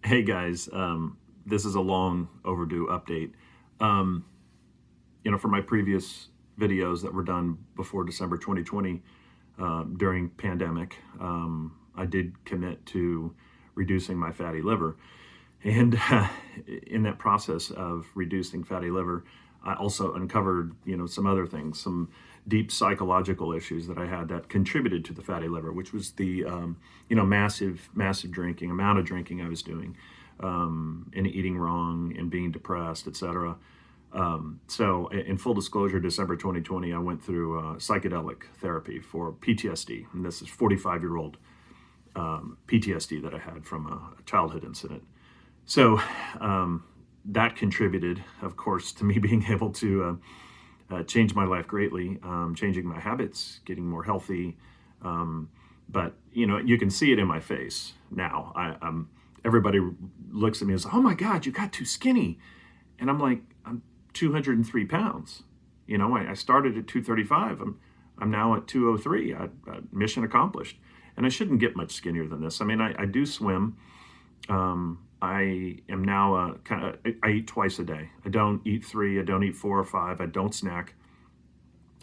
Hey guys, this is a long overdue update. Um, for my previous videos that were done before December 2020 during pandemic, I did commit to reducing my fatty liver. And in that process of reducing fatty liver, I also uncovered, some other things, some deep psychological issues that I had that contributed to the fatty liver, which was the, massive drinking, amount of drinking I was doing, and eating wrong and being depressed, etc. So, in full disclosure, December 2020, I went through psychedelic therapy for PTSD, and this is 45-year-old PTSD that I had from a childhood incident. So that contributed, of course, to me being able to change my life greatly, changing my habits, getting more healthy. But you can see it in my face now. Everybody looks at me and says, "Oh my God, you got too skinny," and I'm like, I'm 203 pounds. I started at 235. I'm now at 203. Mission accomplished. And I shouldn't get much skinnier than this. I mean, I do swim. I am now I eat twice a day. I don't eat 3. I don't eat 4 or 5. I don't snack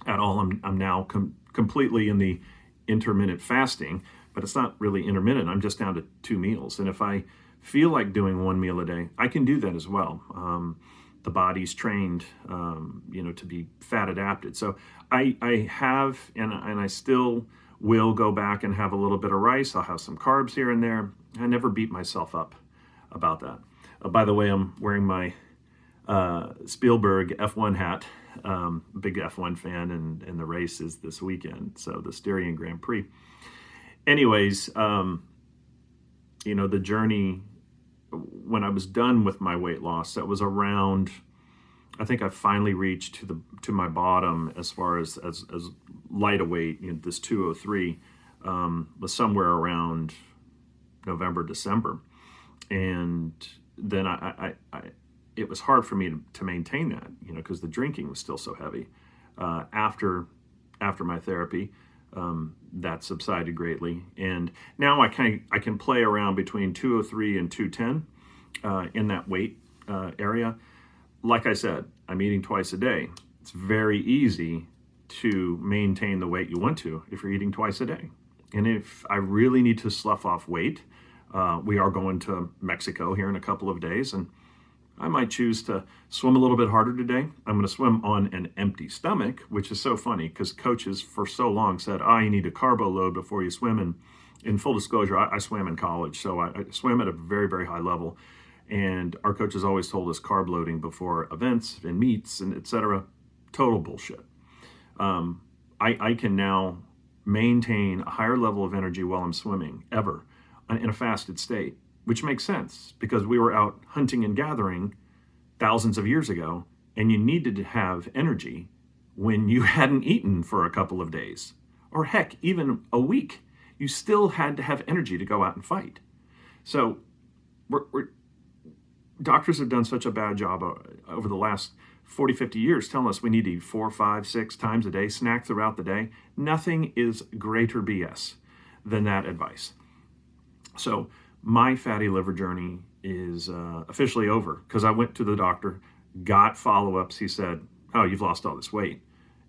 at all. I'm now completely in the intermittent fasting, but it's not really intermittent. I'm just down to 2 meals. And if I feel like doing 1 meal a day, I can do that as well. The body's trained, to be fat adapted. So I have, and I still will go back and have a little bit of rice. I'll have some carbs here and there. I never beat myself up about that. By the way, I'm wearing my Spielberg F1 hat. Big F1 fan, and the race is this weekend, so the Styrian Grand Prix. Anyways, the journey, when I was done with my weight loss, that was around, I think I finally reached to my bottom as far as light a weight, this 203 was somewhere around November, December. And then it was hard for me to maintain that, because the drinking was still so heavy. After my therapy, that subsided greatly. And now I can play around between 203 and 210 in that weight area. Like I said, I'm eating twice a day. It's very easy to maintain the weight you want to if you're eating twice a day. And if I really need to slough off weight, we are going to Mexico here in a couple of days, and I might choose to swim a little bit harder today. I'm going to swim on an empty stomach, which is so funny because coaches for so long said, you need a carbo load before you swim. And in full disclosure, I swam in college, so I swam at a very, very high level. And our coaches always told us carb loading before events and meets and etc. Total bullshit. I can now maintain a higher level of energy while I'm swimming ever in a fasted state, which makes sense because we were out hunting and gathering thousands of years ago, and you needed to have energy when you hadn't eaten for a couple of days, or heck, even a week. You still had to have energy to go out and fight. So doctors have done such a bad job over the last 40, 50 years telling us we need to eat 4, 5, 6 times a day, snack throughout the day. Nothing is greater BS than that advice. So my fatty liver journey is officially over because I went to the doctor, got follow-ups. He said, "Oh, you've lost all this weight."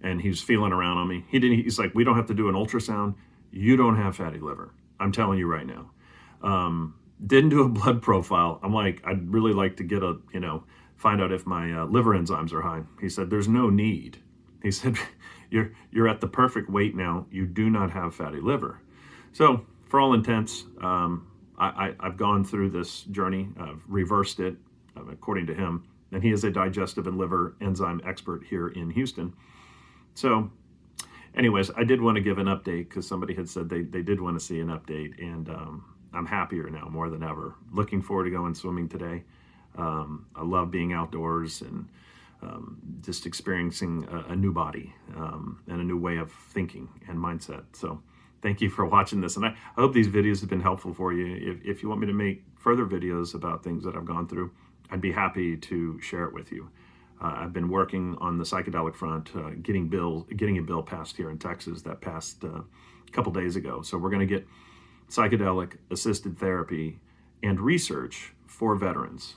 And he was feeling around on me. He's like, "We don't have to do an ultrasound. You don't have fatty liver. I'm telling you right now." Didn't do a blood profile. I'm like, I'd really like to find out if my liver enzymes are high. He said, "There's no need." He said, you're at the perfect weight now. You do not have fatty liver. So for all intents, I've gone through this journey. I've reversed it, according to him. And he is a digestive and liver enzyme expert here in Houston. So anyways, I did want to give an update because somebody had said they did want to see an update. And I'm happier now more than ever. Looking forward to going swimming today. I love being outdoors and just experiencing a new body and a new way of thinking and mindset. So thank you for watching this. And I hope these videos have been helpful for you. If you want me to make further videos about things that I've gone through, I'd be happy to share it with you. I've been working on the psychedelic front, getting a bill passed here in Texas that passed a couple days ago. So we're going to get psychedelic assisted therapy and research for veterans.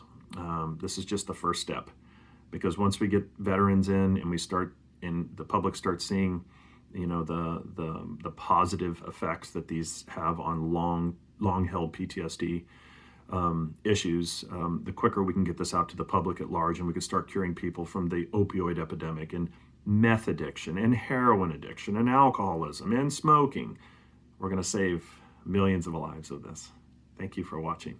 This is just the first step, because once we get veterans in and the public starts seeing, the positive effects that these have on long held PTSD issues, the quicker we can get this out to the public at large, and we can start curing people from the opioid epidemic and meth addiction and heroin addiction and alcoholism and smoking. We're going to save millions of lives of this. Thank you for watching.